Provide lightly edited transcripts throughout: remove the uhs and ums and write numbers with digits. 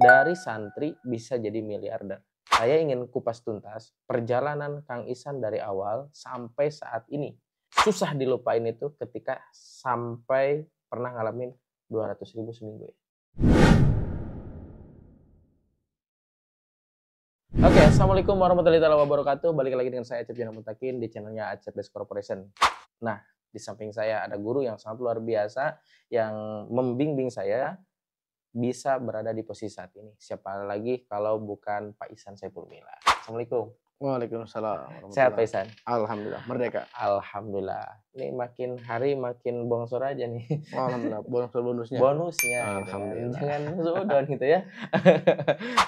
Dari santri bisa jadi miliarder. Saya ingin kupas tuntas perjalanan Kang Ihsan dari awal sampai saat ini. Susah dilupain itu ketika sampai pernah ngalamin 200.000 seminggu ya. Oke, assalamualaikum warahmatullahi wabarakatuh. Balik lagi dengan saya Acep Jana Mutakin di channelnya Acep Best Corporation. Nah, di samping saya ada guru yang sangat luar biasa yang membimbing saya bisa berada di posisi saat ini. Siapa lagi kalau bukan Pak Ihsan Saiful Mila. Assalamualaikum. Waalaikumsalam Sehat Pak warahmatullahi. Ihsan? Alhamdulillah, merdeka. Alhamdulillah. Ini makin hari makin bongsor aja nih. Alhamdulillah, bonusnya. Bonusnya gitu kan. Alhamdulillah. Jangan suudon gitu ya.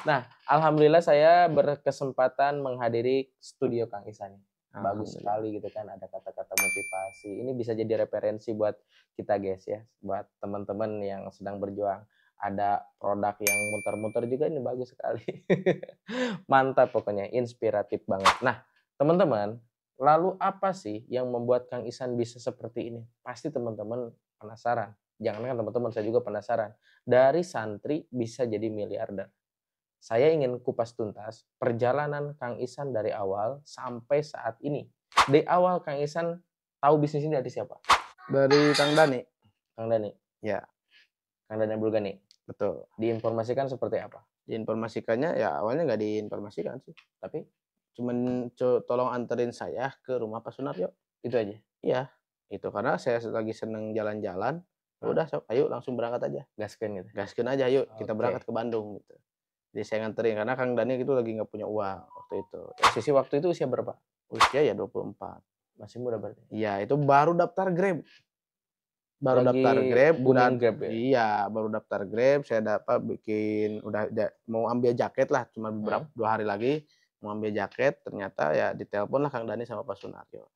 Nah, alhamdulillah saya berkesempatan menghadiri studio Kang Ihsan. Bagus sekali gitu kan, ada kata-kata motivasi. Ini bisa jadi referensi buat kita guys ya, buat teman-teman yang sedang berjuang. Ada produk yang muter-muter juga, ini bagus sekali. Mantap pokoknya, inspiratif banget. Nah, teman-teman, lalu apa sih yang membuat Kang Ihsan bisa seperti ini? Pasti teman-teman penasaran. Jangankan teman-teman, saya juga penasaran. Dari santri bisa jadi miliarder. Saya ingin kupas tuntas perjalanan Kang Ihsan dari awal sampai saat ini. Di awal Kang Ihsan tahu bisnis ini dari siapa? Dari Kang Dani. Kang Dani. Ya, Kang Dani Bulgani. betul. Diinformasikan seperti apa? Diinformasikannya ya awalnya nggak diinformasikan sih. Tapi Cuman tolong anterin saya ke rumah Pak Sunaryo. itu aja. Iya, itu karena saya lagi seneng jalan-jalan. Udah, sok, ayo langsung berangkat aja. Gaskeun gitu. Gaskeun aja, yuk kita Oke. berangkat ke Bandung gitu. Jadi saya nganterin karena Kang Dani itu lagi nggak punya uang waktu itu. Sisi waktu itu usia berapa? Usia ya 24. Masih muda berarti. Iya, itu baru daftar Grab. Baru Lagi daftar Grab, udah booming Grab ya? iya, baru daftar Grab, saya dapat bikin mau ambil jaket lah, cuma beberapa 2 hari lagi mau ambil jaket, ternyata ya ditelepon lah Kang Dani sama Pak Sunaryo,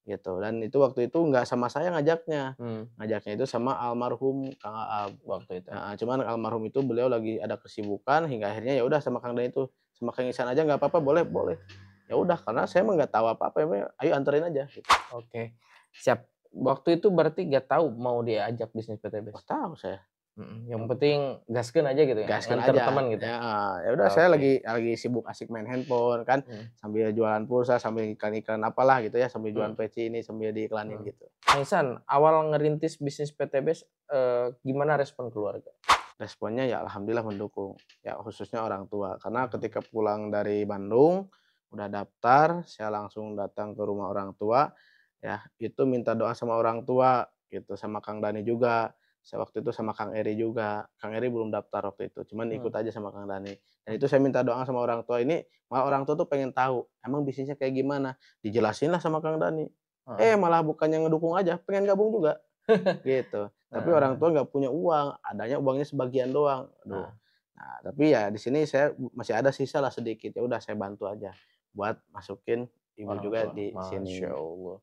gitu. Dan itu waktu itu nggak sama saya ngajaknya, ngajaknya itu sama almarhum Kang Aab Waktu itu. cuman almarhum itu beliau lagi ada kesibukan hingga akhirnya ya udah sama Kang Dani itu, sama Kang Ihsan aja nggak apa-apa, boleh. Ya udah, karena saya mah nggak tahu apa-apa, ya ayo anterin aja gitu. Oke. Siap. Waktu itu berarti nggak tahu mau diajak bisnis Oh, PTBS. tahu saya. Yang penting gaskeun aja gitu ya. Gaskeun Nganter aja. teman gitu. Ya udah, saya Oke. lagi sibuk asik main handphone kan, sambil jualan pulsa, sambil iklan-iklan apalah gitu ya, sambil jualan peci ini, sambil diiklanin gitu. Kang Ihsan, awal ngerintis bisnis PTBS gimana respon keluarga? Responnya ya alhamdulillah mendukung, ya khususnya orang tua. Karena ketika pulang dari Bandung, udah daftar, saya langsung datang ke rumah orang tua, ya itu minta doa sama orang tua gitu, sama Kang Dani juga. Saya waktu itu sama Kang Eri juga. Kang Eri belum daftar waktu itu, cuman ikut aja sama Kang Dani. Dan itu saya minta doa sama orang tua ini, malah orang tua tuh pengen tahu, emang bisnisnya kayak gimana? Dijelasin lah sama Kang Dani. Malah bukannya ngedukung aja, pengen gabung juga. Gitu. Tapi orang tua nggak punya uang, adanya uangnya sebagian doang. Aduh. Nah, tapi ya di sini saya masih ada sisa lah sedikit. Ya udah, saya bantu aja buat masukin ibu Orang juga tua. di sini. Masya Allah.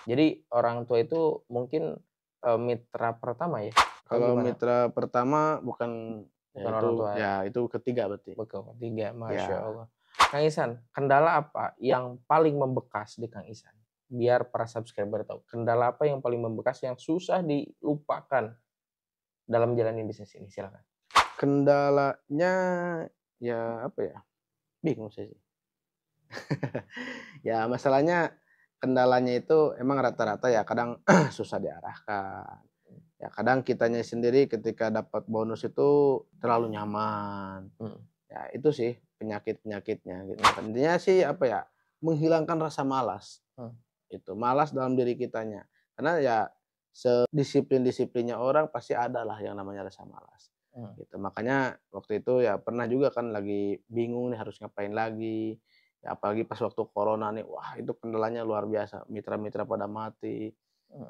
Jadi orang tua itu mungkin mitra pertama ya? Kalau gimana? mitra pertama bukan, Bukan ya orang itu tua. ya itu ketiga berarti. Betul, ketiga. Masya Ya. Allah. Kang Ihsan, kendala apa yang paling membekas di Kang Ihsan? Biar para subscriber tahu. Kendala apa yang paling membekas yang susah dilupakan dalam jalanin bisnis ini? Silakan. Kendalanya ya apa ya? Bingung saya sih. Ya masalahnya, kendalanya itu emang rata-rata ya kadang susah diarahkan. Ya kadang kitanya sendiri ketika dapat bonus itu terlalu nyaman. Ya itu sih penyakit-penyakitnya gitu. Intinya sih apa ya, menghilangkan rasa malas. Itu malas dalam diri kitanya. Karena ya sedisiplin-disiplinnya orang pasti ada lah yang namanya rasa malas. Gitu. Makanya waktu itu ya pernah juga kan lagi bingung nih harus ngapain lagi. Ya apalagi pas waktu corona nih, wah itu kendalanya luar biasa. Mitra-mitra pada mati.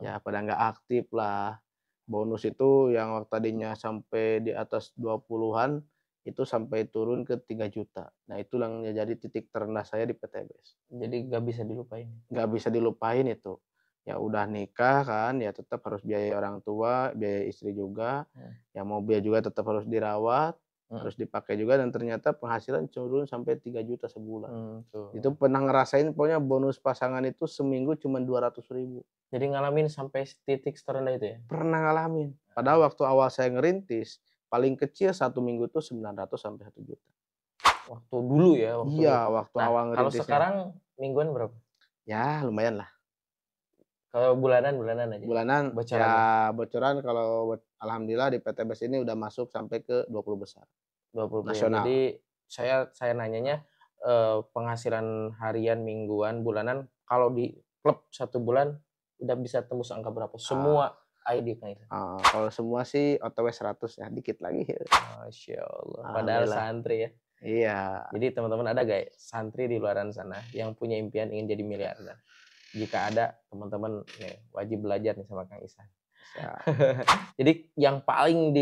Ya pada nggak aktif lah. Bonus itu yang tadinya sampai di atas 20-an, itu sampai turun ke 3 juta. Nah itu yang jadi titik terendah saya di PTBS. Jadi nggak bisa dilupain. Nggak bisa dilupain itu. Ya udah nikah kan, ya tetap harus biaya orang tua, biaya istri juga. Ya mobil juga tetap harus dirawat, harus dipakai juga, dan ternyata penghasilan turun sampai 3 juta sebulan. Itu pernah ngerasain, pokoknya bonus pasangan itu seminggu cuma 200.000. Jadi ngalamin sampai titik terendah itu ya? Pernah ngalamin. Padahal waktu awal saya ngerintis, paling kecil 1 minggu tuh 900 sampai 1 juta. Waktu dulu ya? Iya, waktu Nah, awal kalau ngerintisnya. sekarang mingguan berapa? Ya lumayan lah. Kalau bulanan aja? Bulanan, Bocorannya? ya bocoran kalau alhamdulillah di PTBS ini udah masuk sampai ke 20 besar. 20 Nasional. Jadi saya nanyanya penghasilan harian, mingguan, bulanan kalau di klub 1 bulan udah bisa tembus angka berapa? Semua ID Kang Isan. Kalau semua sih OTW 100 ya, dikit lagi. Masya Allah. Padahal santri ya. Iya. Jadi teman-teman ada gak santri di luaran sana yang punya impian ingin jadi miliarder? Jika ada, teman-teman nih wajib belajar nih sama Kang Isan. Jadi yang paling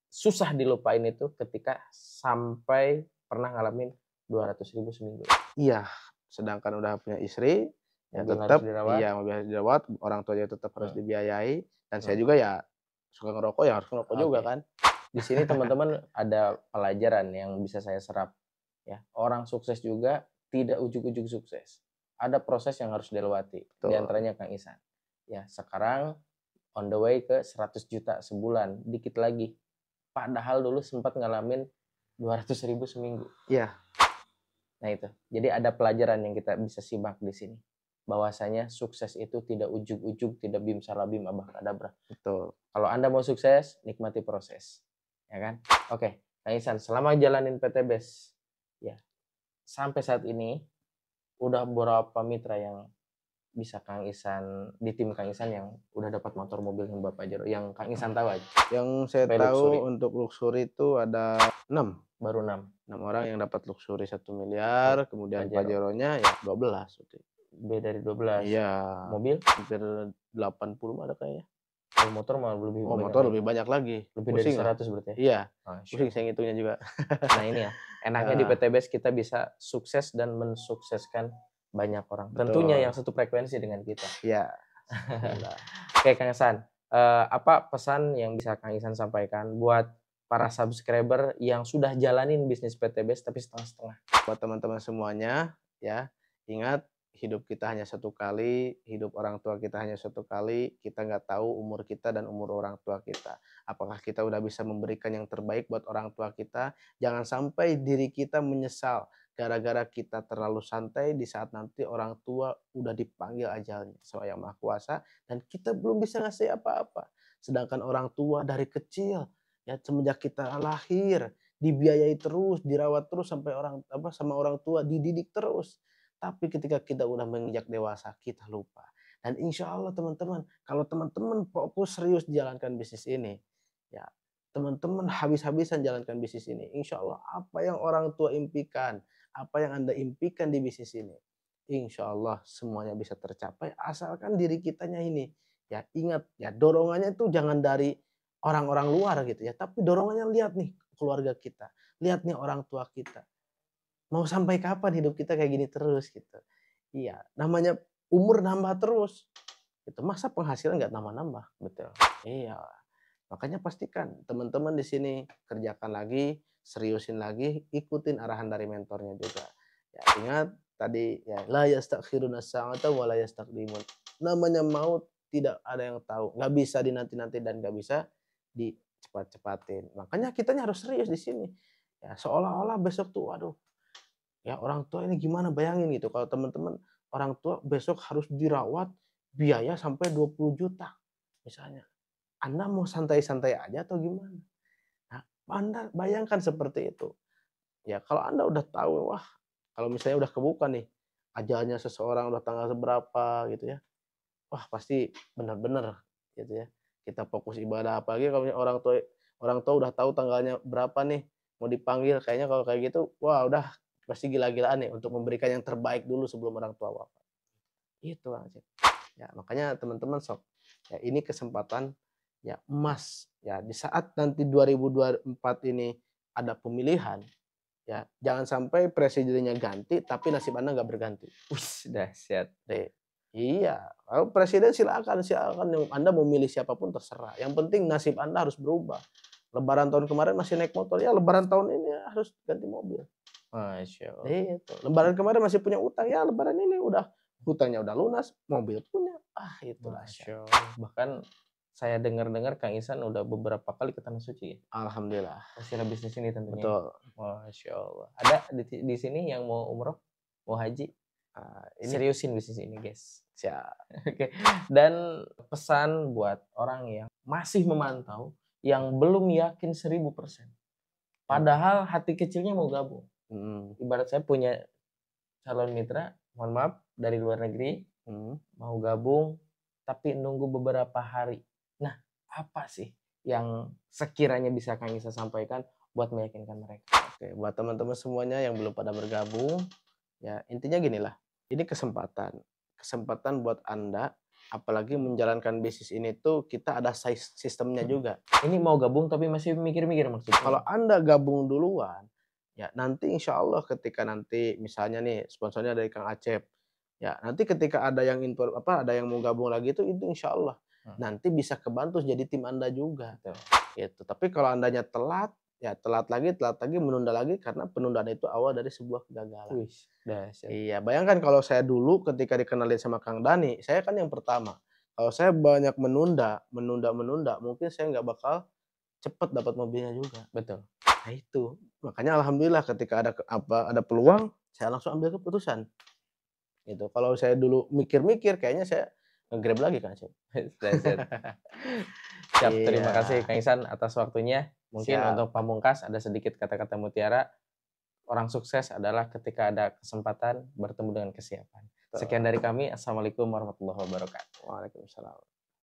susah dilupain itu ketika sampai pernah ngalamin 200.000 seminggu. Iya, sedangkan udah punya istri, ya Mobil tetap harus dirawat. iya mobil harus dirawat, orang tuanya tetap harus dibiayai, dan saya juga ya suka ngerokok ya harus ngerokok juga kan. Di sini teman-teman ada pelajaran yang bisa saya serap ya. Orang sukses juga tidak ujug-ujug sukses. Ada proses yang harus dilewati. Di antaranya Kang Isan. Ya, sekarang on the way ke 100 juta sebulan, dikit lagi. Padahal dulu sempat ngalamin 200.000 seminggu. Iya. Nah itu. Jadi ada pelajaran yang kita bisa simak di sini. Bahwasanya sukses itu tidak ujug-ujug, tidak bim salabim abah kadabra. Betul. Kalau Anda mau sukses, nikmati proses. Ya kan? Oke, Kang Isan, selama jalanin PTBS, ya, sampai saat ini, udah berapa mitra yang bisa Kang Isan, di tim Kang Isan yang udah dapat motor mobil yang Bapak Jero, yang Kang Isan tahu aja? Yang saya tahu luxury. Untuk luxury itu ada 6. Baru 6 orang yang dapat luxury 1 miliar, kemudian Pajero-nya ya 12. B dari 12. Iya. Mobil? Hampir 80 ada kayaknya. Motor malah lebih banyak. Motor lebih banyak lagi. Lebih dari 100 berarti ya? Iya. Pusing saya ngitungnya juga. Nah ini ya, enaknya di PTBS kita bisa sukses dan mensukseskan banyak orang. Betul. Tentunya yang satu frekuensi dengan kita. Iya. Oke Kang Isan, apa pesan yang bisa Kang Isan sampaikan buat para subscriber yang sudah jalanin bisnis PTBS tapi setengah-setengah? Buat teman-teman semuanya, ya ingat hidup kita hanya 1 kali, hidup orang tua kita hanya 1 kali, kita nggak tahu umur kita dan umur orang tua kita. Apakah kita udah bisa memberikan yang terbaik buat orang tua kita? Jangan sampai diri kita menyesal gara-gara kita terlalu santai di saat nanti orang tua udah dipanggil ajalnya sama Yang Maha Kuasa dan kita belum bisa ngasih apa-apa. Sedangkan orang tua dari kecil, ya semenjak kita lahir dibiayai terus, dirawat terus sampai sama orang tua, dididik terus. Tapi ketika kita udah menginjak dewasa, kita lupa. Dan insya Allah teman-teman, kalau teman-teman fokus serius jalankan bisnis ini, ya teman-teman habis-habisan jalankan bisnis ini, insya Allah apa yang orang tua impikan, apa yang Anda impikan di bisnis ini, insya Allah semuanya bisa tercapai asalkan diri kitanya ini. Ya ingat, ya dorongannya itu jangan dari orang-orang luar gitu ya, tapi dorongannya lihat nih keluarga kita, lihat nih orang tua kita. Mau sampai kapan hidup kita kayak gini terus gitu. Iya, namanya umur nambah terus. Gitu. Masa penghasilan nggak nambah-nambah? Betul. Iya. Makanya pastikan teman-teman di sini kerjakan lagi, seriusin lagi, ikutin arahan dari mentornya juga. Ya, ingat tadi ya la yastakhiruna sa'ata wa la yastaqdimun. Namanya maut tidak ada yang tahu, nggak bisa dinanti-nanti dan nggak bisa dicepat-cepatin. Makanya kitanya harus serius di sini. Ya, seolah-olah besok tuh waduh, ya orang tua ini gimana, bayangin gitu kalau teman-teman orang tua besok harus dirawat biaya sampai 20 juta misalnya. Anda mau santai-santai aja atau gimana? Nah, Anda bayangkan seperti itu. Ya kalau Anda udah tahu, wah kalau misalnya udah kebuka nih ajalnya seseorang udah tanggal seberapa gitu ya. Wah pasti benar-benar gitu ya. Kita fokus ibadah, apalagi kalau orang tua udah tahu tanggalnya berapa nih mau dipanggil, kayaknya kalau kayak gitu wah udah pasti gila-gilaan nih untuk memberikan yang terbaik dulu sebelum orang tua wafat. Itu aja. Ya, makanya teman-teman sok. Ya, ini kesempatan ya emas ya di saat nanti 2024 ini ada pemilihan ya jangan sampai presidennya ganti tapi nasib Anda nggak berganti. Dahsyat. Iya, kalau presiden silakan Anda mau milih siapapun terserah. Yang penting nasib Anda harus berubah. Lebaran tahun kemarin masih naik motor, ya lebaran tahun ini harus ganti mobil. Masya Allah. Itu. Lebaran kemarin masih punya utang, ya lebaran ini udah hutangnya udah lunas, mobil punya. Itulah. Bahkan saya dengar-dengar Kang Ihsan udah beberapa kali ke Tanah Suci ya? Alhamdulillah. Hasil bisnis ini tentunya. Betul. Masya Allah. Ada di sini yang mau umroh, mau haji? Ini Seriusin bisnis ini guys. siap. Oke. Dan pesan buat orang yang masih memantau, yang belum yakin 1000%. Padahal hati kecilnya mau gabung. Ibarat saya punya calon mitra, mohon maaf, dari luar negeri, mau gabung, tapi nunggu beberapa hari. Nah, apa sih yang sekiranya bisa Kang Ihsan sampaikan buat meyakinkan mereka? Oke, buat teman-teman semuanya yang belum pada bergabung, ya intinya gini lah, ini kesempatan buat Anda, apalagi menjalankan bisnis ini tuh kita ada sistemnya juga. Ini mau gabung tapi masih mikir-mikir maksudnya. Kalau Anda gabung duluan, ya nanti insya Allah ketika nanti misalnya nih sponsornya dari Kang Acep, ya nanti ketika ada yang ada yang mau gabung lagi itu insya Allah nanti bisa kebantu jadi tim Anda juga. Gitu. Tapi kalau Andanya telat, ya telat lagi, menunda lagi karena penundaan itu awal dari sebuah kegagalan. Iya, bayangkan kalau saya dulu ketika dikenalin sama Kang Dani, saya kan yang pertama. Kalau saya banyak menunda, mungkin saya nggak bakal cepet dapat mobilnya juga. Betul. Nah itu, makanya alhamdulillah ketika ada peluang, saya langsung ambil keputusan. Gitu. Kalau saya dulu mikir-mikir, kayaknya saya nge-grab lagi Kang Acep. Siap, terima kasih Kang Ihsan atas waktunya. Mungkin Siap. untuk pamungkas ada sedikit kata-kata mutiara. Orang sukses adalah ketika ada kesempatan bertemu dengan kesiapan. Sekian dari kami. Assalamualaikum warahmatullahi wabarakatuh. Waalaikumsalam.